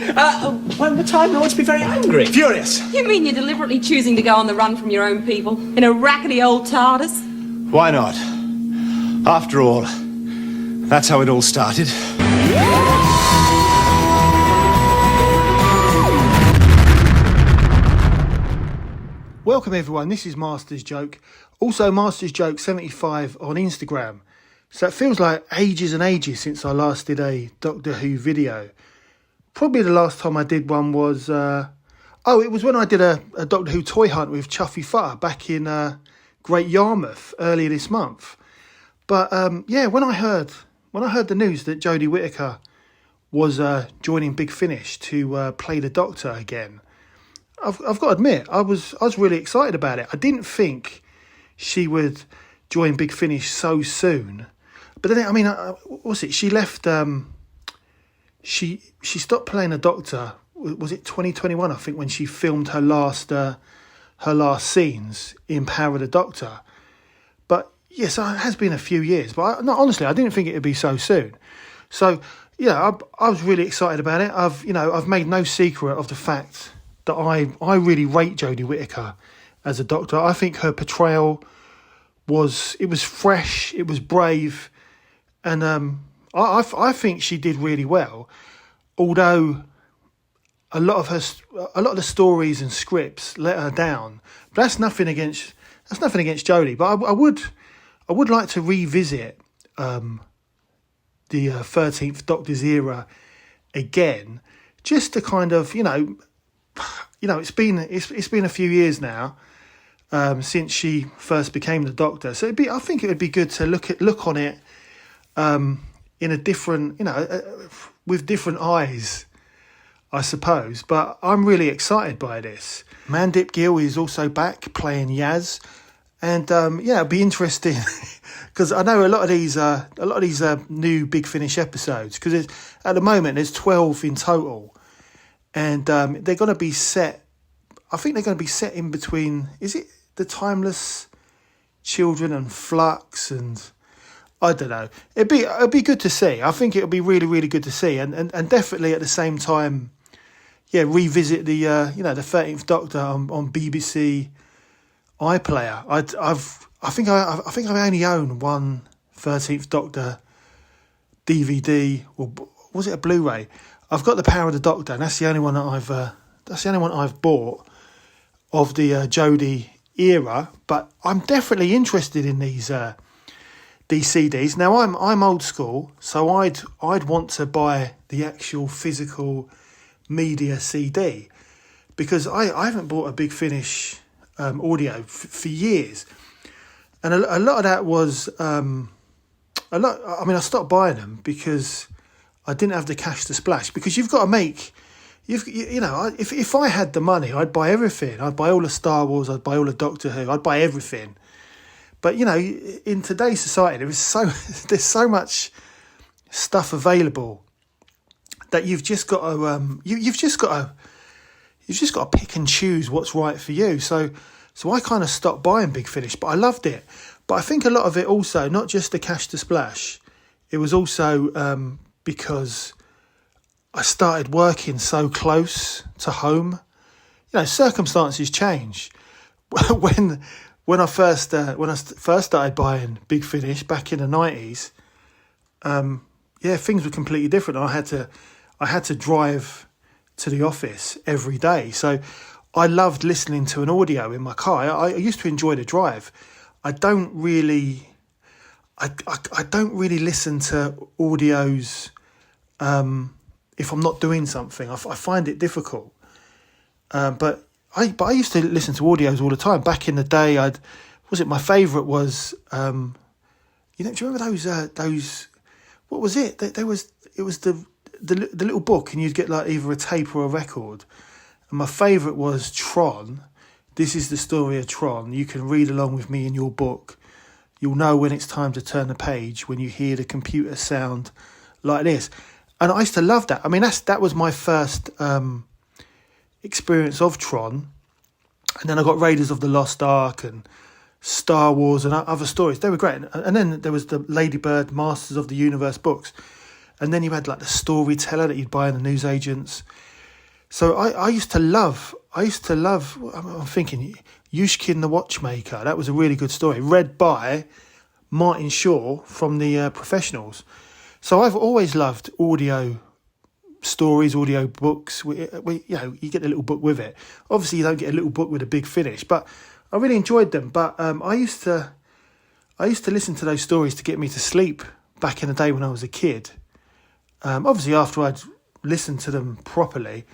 Well, the Time Lords be very angry. Furious. You mean you're deliberately choosing to go on the run from your own people in a rackety old TARDIS? Why not? After all, that's how it all started. Welcome everyone, this is Master's Joke, also Master's Joke 75 on Instagram. So it feels like ages and ages since I last did a Doctor Who video. Probably the last time I did one was, it was when I did a Doctor Who toy hunt with Chuffy Futter back in Great Yarmouth earlier this month. But when I heard the news that Jodie Whittaker was joining Big Finish to play the Doctor again, I've got to admit, I was really excited about it. I didn't think she would join Big Finish so soon. But then, what was it? She left, she stopped playing the Doctor, was it 2021, I think, when she filmed her last scenes in Power of the Doctor. But yes, it has been a few years. But honestly, I didn't think it would be so soon. So, yeah, I was really excited about it. I've made no secret of the fact that I really rate Jodie Whittaker as a Doctor. I think her portrayal was fresh, it was brave, and I think she did really well. Although a lot of the stories and scripts let her down. But that's nothing against Jodie. But I would like to revisit the 13th Doctor's era again, just to kind of it's been a few years now since she first became the Doctor. So I think it would be good to look on it in a different, with different eyes, I suppose. But I'm really excited by this. Mandip Gill is also back playing Yaz, and it'll be interesting because I know a lot of these new Big Finish episodes, because at the moment there's 12 in total. And they're going to be set, I think they're going to be set in between, is it the Timeless Children and Flux, and I don't know. It'd be good to see. I think it'll be really, really good to see, and definitely at the same time, revisit the 13th Doctor on BBC iPlayer. I think I only own one 13th Doctor DVD, or was it a Blu-ray? I've got the Power of the Doctor, and that's the only one that I've bought of the Jodie era. But I'm definitely interested in these CDs. Now I'm old school, so I'd want to buy the actual physical media CD, because I haven't bought a Big Finish audio for years, and a lot of that was I stopped buying them because I didn't have the cash to splash, because you've got to make, if I had the money, I'd buy everything. I'd buy all the Star Wars, I'd buy all the Doctor Who, I'd buy everything. But, in today's society, there's so much stuff available that you've just got to, you've just got to pick and choose what's right for you. So I kind of stopped buying Big Finish, but I loved it. But I think a lot of it also, not just the cash to splash, it was also because I started working so close to home. Circumstances change. When I first started buying Big Finish back in the 90s, things were completely different. I had to drive to the office every day, so I loved listening to an audio in my car. I used to enjoy the drive. I don't really listen to audios if I'm not doing something. I find it difficult. But I used to listen to audios all the time. Back in the day, my favourite was, do you remember those? What was it? It was the little book, and you'd get like either a tape or a record. And my favourite was Tron. This is the story of Tron. You can read along with me in your book. You'll know when it's time to turn the page when you hear the computer sound like this. And I used to love that. That was my first experience of Tron. And then I got Raiders of the Lost Ark and Star Wars and other stories. They were great. And then there was the Ladybird Masters of the Universe books. And then you had like the storyteller that you'd buy in the newsagents. So I used to love, I'm thinking, Yushkin the Watchmaker. That was a really good story, read by Martin Shaw from the Professionals. So I've always loved audio stories, audio books. You get a little book with it. Obviously, you don't get a little book with a big finish, but I really enjoyed them. But I used to listen to those stories to get me to sleep back in the day when I was a kid. Obviously, after I'd listened to them properly,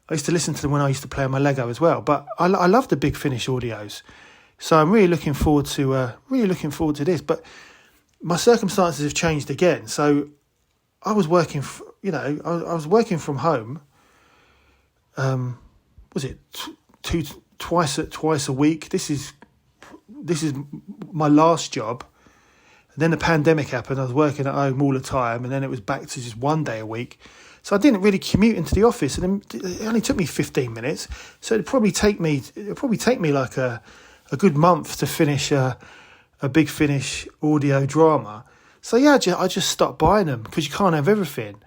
I used to listen to them when I used to play on my Lego as well. But I love the Big Finish audios, so I'm really looking forward to this. But my circumstances have changed again. So I was working, I was working from home. Was it twice a week? This is my last job. And then the pandemic happened. I was working at home all the time, and then it was back to just one day a week. So I didn't really commute into the office, and it only took me 15 minutes. So it'd probably take me like a good month to finish a Big Finish audio drama. So yeah, I just stopped buying them because you can't have everything.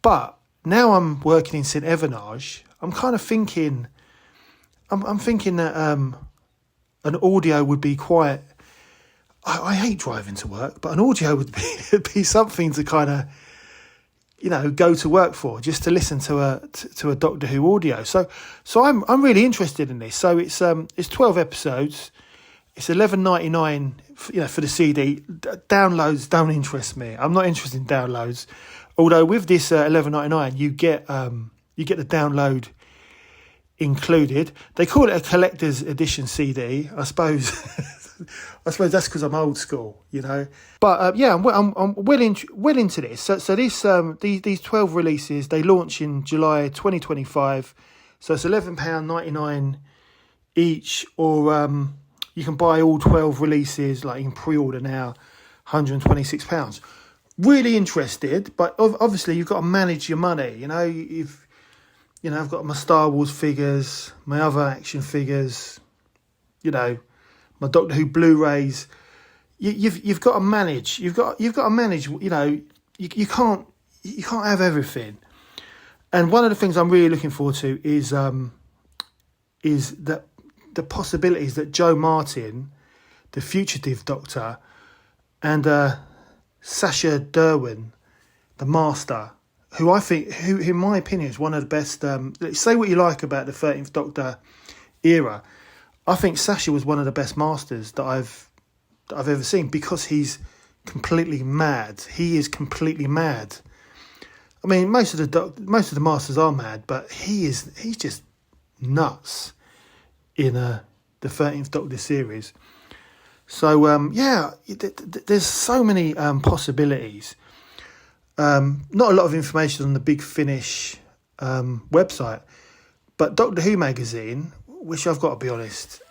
But now I'm working in St Evernage. I'm kind of thinking, I'm thinking that an audio would be quite. I hate driving to work, but an audio would be something to kind of, go to work for, just to listen to a Doctor Who audio. So I'm really interested in this. So it's 12 episodes. It's $11.99, for the CD. Downloads don't interest me. I'm not interested in downloads. Although with this $11.99, you get the download included. They call it a collector's edition CD. I suppose that's because I'm old school, But I'm well into this. So these 12 releases, they launch in July 2025. So it's £11.99 each, or you can buy all 12 releases, like in pre-order now, £126. Really interested, but obviously you've got to manage your money. I've got my Star Wars figures, my other action figures, my Doctor Who Blu-rays. You've got to manage. You've got to manage. You can't have everything. And one of the things I'm really looking forward to is that the possibilities that Joe Martin, the fugitive Doctor, and Sacha Derwin, the Master, who in my opinion is one of the best. Say what you like about the 13th Doctor era, I think Sacha was one of the best Masters that I've ever seen, because he's completely mad. He is completely mad. I mean, most of the Masters are mad, but he's just nuts in the 13th Doctor series. So there's so many possibilities. Not a lot of information on the Big Finish website, but Doctor Who magazine, which I've got to be honest,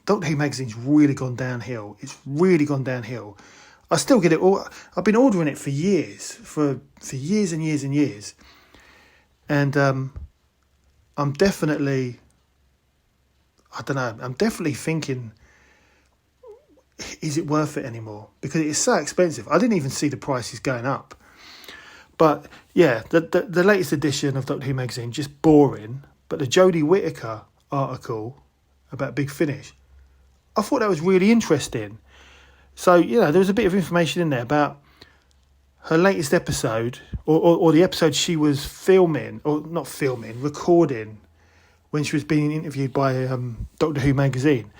Doctor Who magazine's really gone downhill. It's really gone downhill. I still get it all. I've been ordering it for years, for years and years and years, and I'm definitely thinking, is it worth it anymore? Because it's so expensive. I didn't even see the prices going up. But yeah, the latest edition of Doctor Who magazine, just boring. But the Jodie Whittaker article about Big Finish, I thought that was really interesting. So, there was a bit of information in there about her latest episode, or the episode she was recording when she was being interviewed by Doctor Who magazine,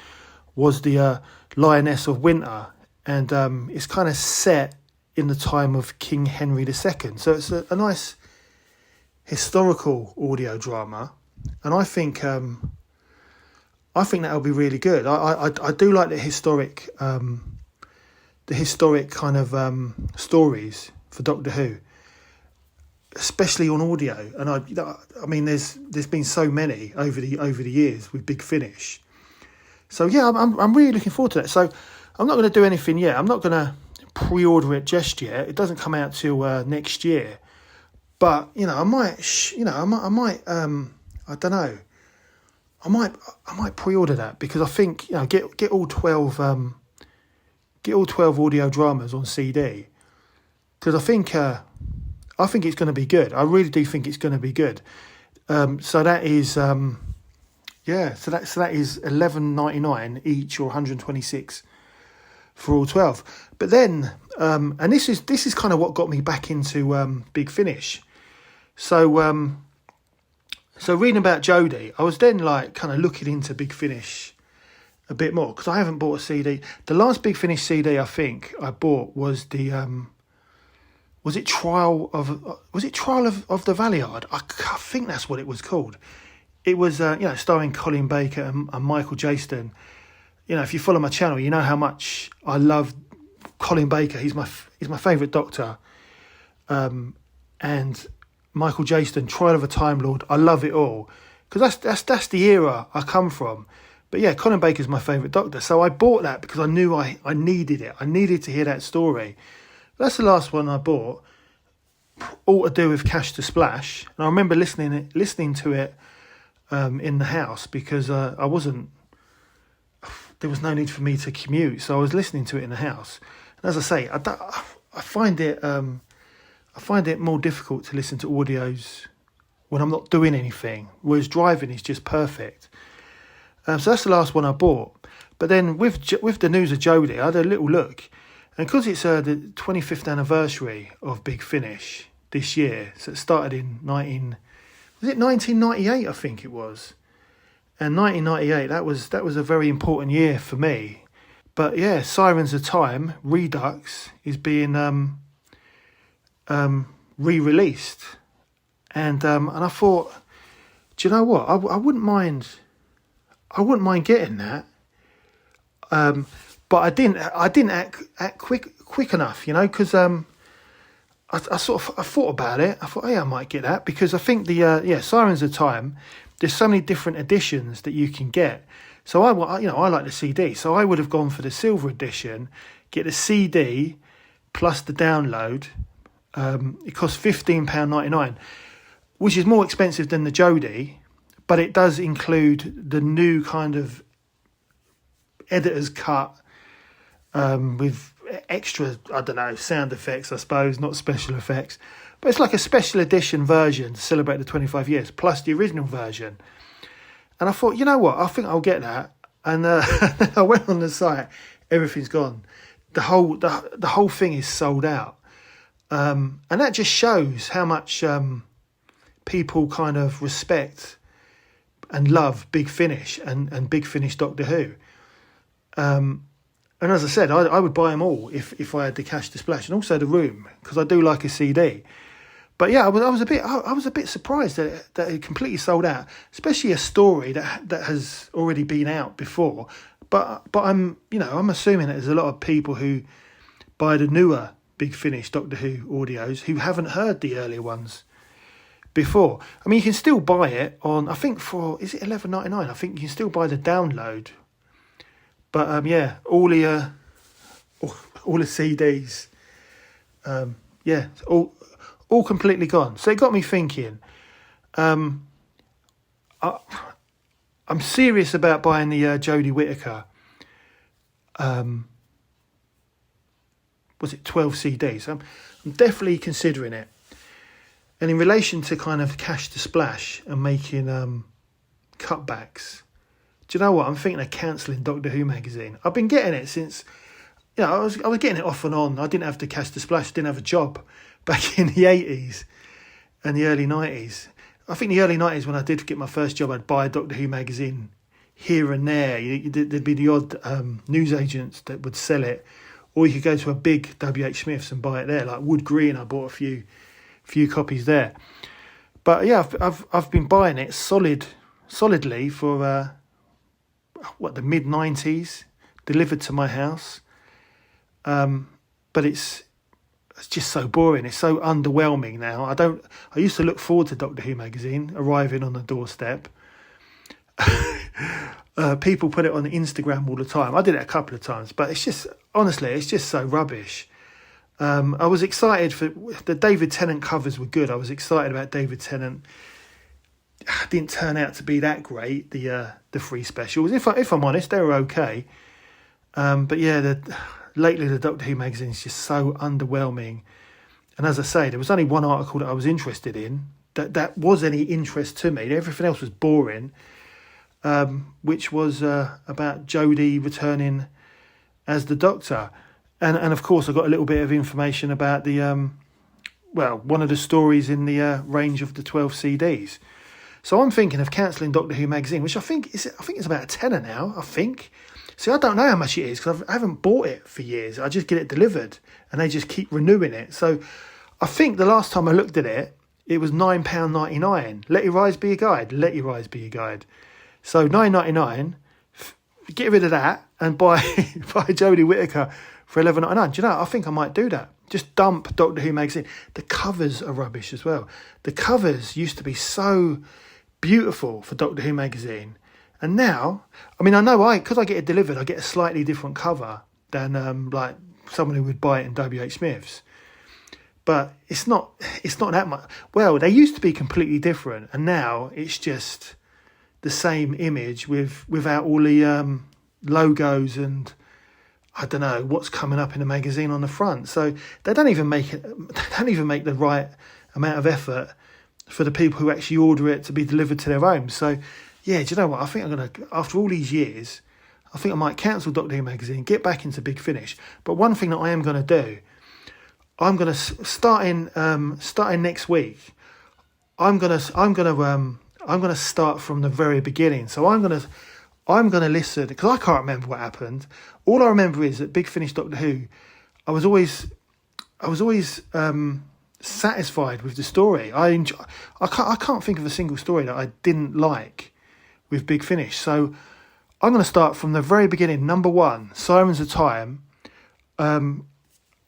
was the Lioness of Winter, and it's kind of set in the time of King Henry II. So it's a nice historical audio drama, and I think that'll be really good. I do like the historic kind of stories for Doctor Who, especially on audio. And I mean, there's been so many over the years with Big Finish. So yeah, I'm really looking forward to that. So I'm not going to do anything yet. I'm not going to pre-order it just yet. It doesn't come out till next year. But I might. I don't know. I might pre-order that, because I think get all 12 audio dramas on CD. because I think it's going to be good. I really do think it's going to be good. So that is so that is $11.99 each, or 126 for all 12. But then, and this is kind of what got me back into Big Finish. So reading about Jodie, I was then like kind of looking into Big Finish a bit more, because I haven't bought a CD. The last Big Finish CD I think I bought was the was it Trial of the Valiard? I think that's what it was called. It was starring Colin Baker and Michael Jaston. If you follow my channel, you know how much I love Colin Baker. He's my favourite Doctor, and Michael Jaston, Trial of a Time Lord. I love it all, because that's the era I come from. But yeah, Colin Baker's my favourite Doctor, so I bought that because I knew I needed it. I needed to hear that story. That's the last one I bought, all to do with Cash to Splash. And I remember listening to it in the house, because there was no need for me to commute, so I was listening to it in the house. And as I say, I find it more difficult to listen to audios when I'm not doing anything, whereas driving is just perfect. So that's the last one I bought. But then with the news of Jodie, I had a little look, and because it's the 25th anniversary of Big Finish this year, so it started in 1998, I think it was. And 1998, that was a very important year for me. But yeah, Sirens of Time, Redux, is being re-released. And I thought, do you know what? I wouldn't mind getting that. But I didn't act quick enough, because I thought about it. I thought, hey, I might get that, because I think the Sirens of Time, there's so many different editions that you can get. So I like the CD, so I would have gone for the silver edition, get the CD plus the download. It costs £15.99, which is more expensive than the Jodie, but it does include the new kind of editor's cut with extra, I don't know, sound effects, I suppose, not special effects. But it's like a special edition version to celebrate the 25 years, plus the original version. And I thought, you know what, I think I'll get that. And I went on the site, everything's gone. The whole thing is sold out. And that just shows how much people kind of respect and love Big Finish and Big Finish Doctor Who. And as I said, I would buy them all if I had the cash to splash, and also the room, because I do like a CD. But yeah, I was a bit surprised that it completely sold out, especially a story that has already been out before. But I'm assuming that there's a lot of people who buy the newer Big Finish Doctor Who audios who haven't heard the earlier ones before. I mean, you can still buy it on, I think is it $11.99? I think you can still buy the download. But all the CDs, all completely gone. So it got me thinking. I'm serious about buying the Jodie Whittaker. Was it 12 CDs? I'm definitely considering it. And in relation to kind of Cash to Splash and making cutbacks, do you know what? I'm thinking of cancelling Doctor Who magazine. I've been getting it since, I was getting it off and on. I didn't have to Cash to Splash. Didn't have a job back in the 80s and the early 90s. I think the early 90s, when I did get my first job, I'd buy a Doctor Who magazine here and there. There'd be the odd newsagents that would sell it, or you could go to a big WH Smith's and buy it there, like Wood Green. I bought a few copies there. But yeah, I've been buying it solidly for the mid-90s, delivered to my house. But it's just so boring. It's so underwhelming now. I used to look forward to Doctor Who magazine arriving on the doorstep. People put it on Instagram all the time. I did it a couple of times, but it's just, honestly, it's just so rubbish. I was excited for the David Tennant covers were good. I was excited about David Tennant. Didn't turn out to be that great. The free specials, if I'm honest, they were okay. But yeah, lately the Doctor Who magazine is just so underwhelming. And as I say, there was only one article that I was interested in that was any interest to me. Everything else was boring, which was about Jodie returning as the Doctor. And of course, I got a little bit of information about the, one of the stories in the range of the 12 CDs. So I'm thinking of cancelling Doctor Who magazine, which I think it's about a tenner now, I think. See, I don't know how much it is because I haven't bought it for years. I just get it delivered and they just keep renewing it. So I think the last time I looked at it, it was £9.99. Let your eyes be your guide. Let your eyes be your guide. So £9.99, get rid of that and buy Jodie Whittaker for £11.99. Do you know, I think I might do that. Just dump Doctor Who magazine. The covers are rubbish as well. The covers used to be so beautiful for Doctor Who magazine. And now, I mean, I know because I get it delivered, I get a slightly different cover than like someone who would buy it in WH Smith's. But it's not that much. Well, they used to be completely different, and now it's just the same image without all the logos and I don't know what's coming up in the magazine on the front. So they don't even make it. They don't even make the right amount of effort for the people who actually order it to be delivered to their homes. So yeah, do you know what? I think I'm gonna, after all these years, I think I might cancel Doctor Who magazine, get back into Big Finish. But one thing that I am gonna do, I'm gonna starting next week. I'm gonna start from the very beginning. So I'm gonna listen, because I can't remember what happened. All I remember is that Big Finish Doctor Who, I was always satisfied with the story. I can't think of a single story that I didn't like with Big Finish. So I'm going to start from the very beginning. Number 1, Sirens of Time. On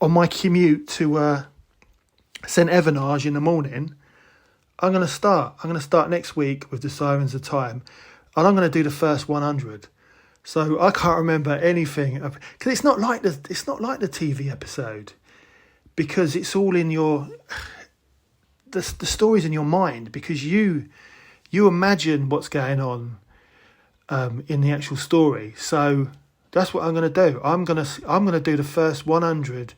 my commute to St Evernage in the morning, I'm going to start next week with the Sirens of Time, and I'm going to do the first 100. So I can't remember anything because it's not like the TV episode, because it's all in the story's in your mind, because you imagine what's going on in the actual story. So that's what I'm going to do. I'm going to do the first 100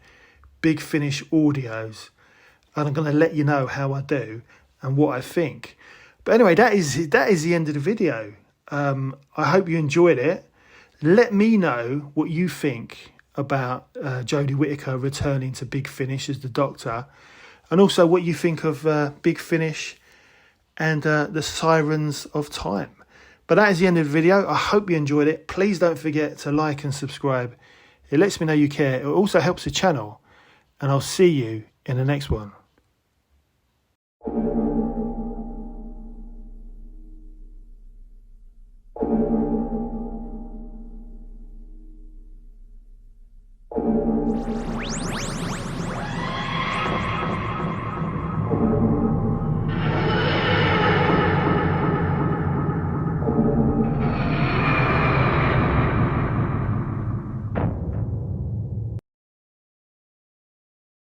Big Finish audios, and I'm going to let you know how I do and what I think. But anyway, that is the end of the video. I hope you enjoyed it. Let me know what you think about Jodie Whittaker returning to Big Finish as the Doctor, and also what you think of Big Finish and the Sirens of Time. But that is the end of the video. I hope you enjoyed it. Please don't forget to like and subscribe. It lets me know you care. It also helps the channel, and I'll see you in the next one.